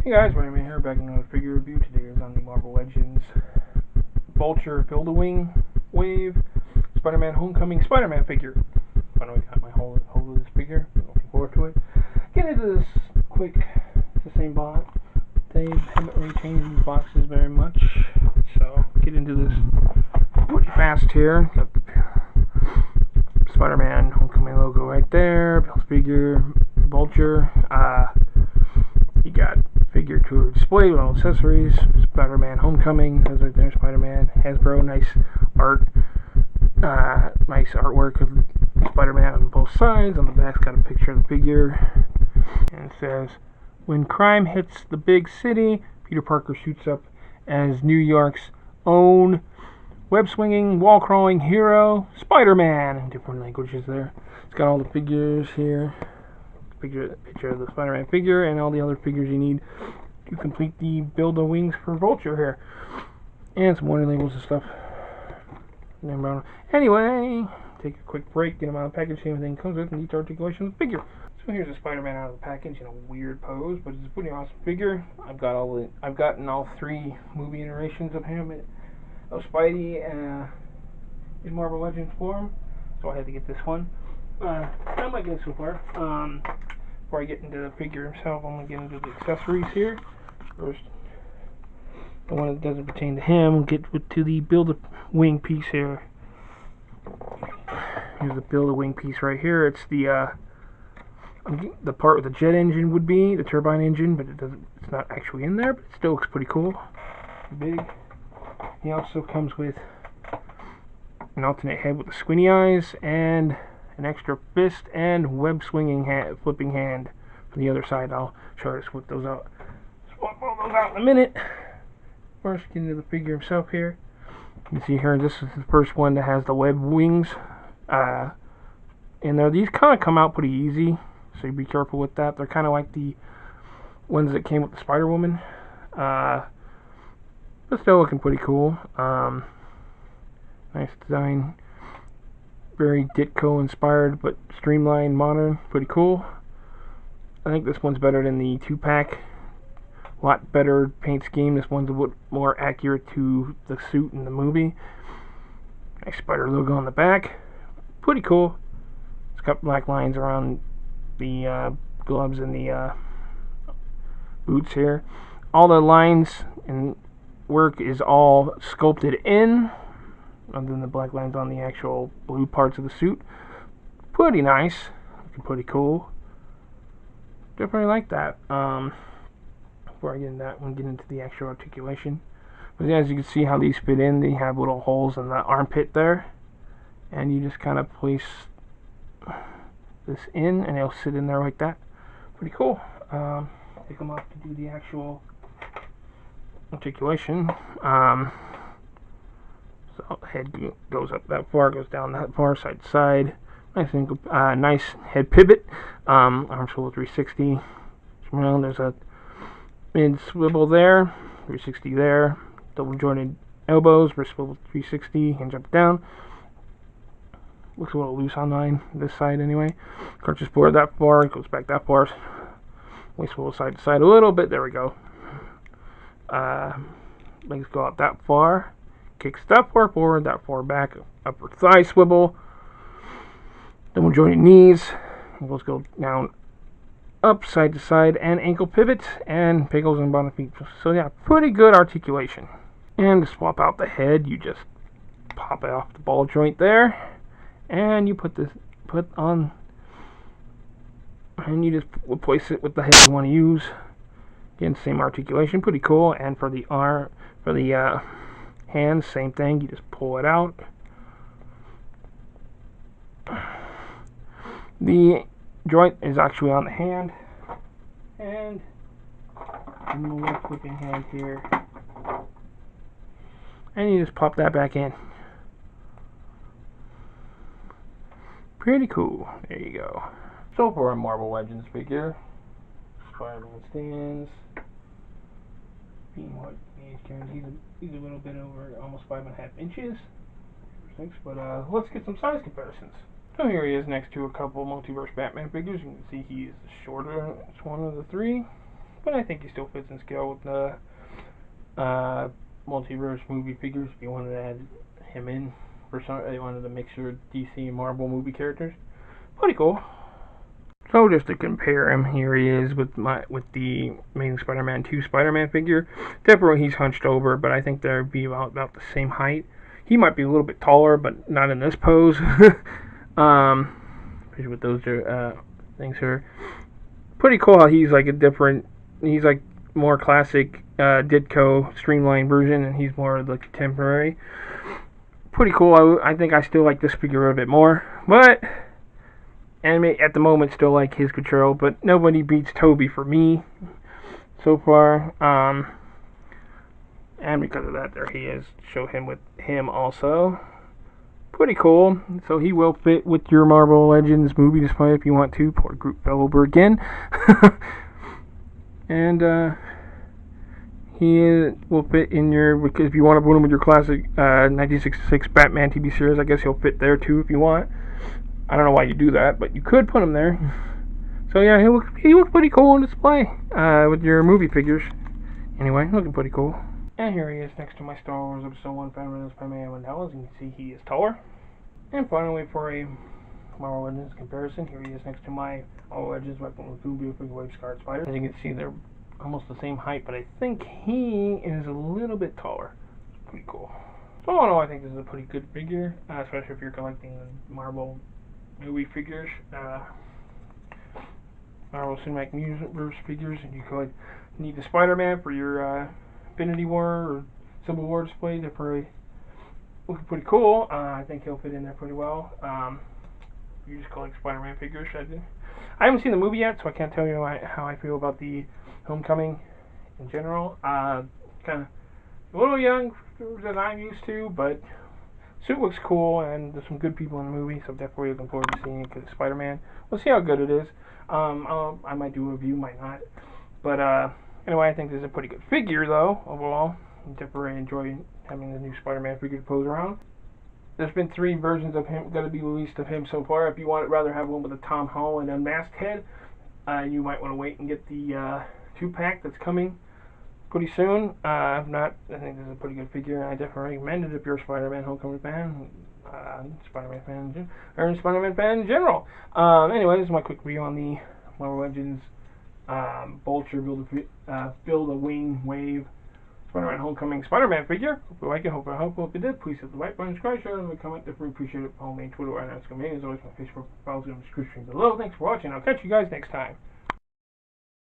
Hey guys, Spiderman here, back in another figure review. Today is on the Marvel Legends Vulture Build-A-Wing Wave Spider-Man Homecoming Spider-Man figure. Finally got my hold of this figure. Looking forward to it. Get into this quick. It's the same box. They haven't really changed these boxes very much, so get into this pretty fast here. Got the Spider-Man Homecoming logo right there. Build figure, Vulture. You got figure to display with all accessories. Spider-Man Homecoming, that's right there. Spider-Man, Hasbro, nice art, nice artwork of Spider-Man on both sides. On the back's got a picture of the figure, and it says, "When crime hits the big city, Peter Parker suits up as New York's own web-swinging, wall-crawling hero, Spider-Man." In different languages there. It's got all the figures here. Picture of the Spider-Man figure and all the other figures you need to complete the Build-A-Wings for Vulture here. And some warning labels and stuff. Anyway, take a quick break, get them out of the package, see everything comes with, and each articulation of the figure. So here's a Spider-Man out of the package in a weird pose, but it's a pretty awesome figure. I've gotten all three movie iterations of him, of Spidey, in Marvel Legends form, so I had to get this one. I like it so far. Before I get into the figure himself, I'm going to get into the accessories here. First, the one that doesn't pertain to him, get to the Build-A-Wing piece here. Here's the Build-A-Wing piece right here. It's the part where the jet engine would be, the turbine engine, but it's not actually in there, but it still looks pretty cool. Big. He also comes with an alternate head with the squinty eyes and an extra fist and web-swinging flipping hand from the other side. I'll try to swap those out in a minute. First, get into the figure himself here. You can see here, this is the first one that has the web wings in there. These kind of come out pretty easy, so you be careful with that. They're kind of like the ones that came with the Spider-Woman, but still looking pretty cool. Nice design. Very Ditko inspired, but streamlined, modern, pretty cool. I think this one's better than the 2-pack. A lot better paint scheme. This one's a bit more accurate to the suit in the movie. Nice spider logo on the back. Pretty cool. It's got black lines around the gloves and the boots here. All the lines and work is all sculpted in, other than the black lines on the actual blue parts of the suit. Pretty nice. Looking pretty cool. Definitely like that. Before I get into that one, get into the actual articulation. But as you can see how these fit in, they have little holes in the armpit there. And you just kind of place this in, and it'll sit in there like that. Pretty cool. Take them off to do the actual articulation. So head goes up that far, goes down that far, side to side. Nice head pivot. Arm swivel 360. Around. There's a mid swivel there, 360 there. Double jointed elbows, wrist swivel 360, and jump down. Looks a little loose on mine, this side anyway. Crunches forward that far, goes back that far. Waist swivel side to side a little bit. There we go. Legs go out that far. Kicks that far forward, that far back. Upper thigh swivel. Double jointed knees. Ankles go down, up, side to side, and ankle pivots, and pickles and bottom feet. So yeah, pretty good articulation. And to swap out the head, you just pop it off the ball joint there, and you put on, and you just replace it with the head you want to use. Again, same articulation, pretty cool. And for the hands, same thing. You just pull it out. The joint is actually on the hand, and I'm going to flipping hand here, and you just pop that back in. Pretty cool. There you go. So for a Marvel Legends figure, Spider-Man stands. He's a little bit over almost 5.5 inches. But let's get some size comparisons. So here he is next to a couple Multiverse Batman figures. You can see he is the shorter one of the three. but I think he still fits in scale with the multiverse movie figures. If you wanted to add him in for some, they wanted to mix your DC and Marvel movie characters. Pretty cool. So just to compare him, here he is with the Amazing Spider-Man 2 Spider-Man figure. Definitely he's hunched over, but I think they'd be about the same height. He might be a little bit taller, but not in this pose. Especially with those things here. Pretty cool how he's like he's like more classic Ditko streamlined version, and he's more like contemporary. Pretty cool. I think I still like this figure a bit more, but anime at the moment still like his control, but nobody beats Toby for me so far. And because of that, there he is. Show him with him also. Pretty cool. So he will fit with your Marvel Legends movie display if you want to. Poor Groot fell over again. And he will fit in your, because if you want to put him with your classic 1966 Batman TV series, I guess he'll fit there too if you want. I don't know why you do that, but you could put him there. So yeah, he looks pretty cool on display with your movie figures. Anyway, looking pretty cool. And here he is next to my Star Wars Episode 1 fan release by Mayo and Dallas. You can see he is taller. And finally, for a Marvel Legends comparison, here he is next to my Marvel Legends weapon with two beautiful wave scarred spiders. As you can see, they're almost the same height, but I think he is a little bit taller. It's pretty cool. So all in all, I think this is a pretty good figure, especially if you're collecting Marvel movie figures, Marvel Cinematic Universe figures, and you could need the Spider-Man for your Infinity War or Civil War display. They're looking pretty cool. I think he'll fit in there pretty well. You just collect Spider-Man figures. I haven't seen the movie yet, so I can't tell you how I feel about the Homecoming in general. Kind of a little young than I'm used to, but suit looks cool, and there's some good people in the movie, so definitely looking forward to seeing it because Spider-Man. We'll see how good it is. I might do a review, might not. But anyway, I think this is a pretty good figure, though, overall. I definitely enjoy having the new Spider-Man figure to pose around. There's been 3 versions of him going to be released of him so far. If you want rather have one with a Tom Holland unmasked head, you might want to wait and get the 2-pack that's coming pretty soon. If not, I think this is a pretty good figure, and I definitely recommend it if you're a Spider-Man Homecoming fan, Spider-Man fan, or Spider-Man fan in general. Anyway, this is my quick review on the Marvel Legends Vulture build a wing wave Spider-Man Homecoming Spider-Man figure. Hope you like it. Hope you did. Please hit the like button, subscribe, share, and comment. Definitely appreciate it. Follow me on Twitter, and As always, my Facebook profiles in the description below. Thanks for watching. I'll catch you guys next time.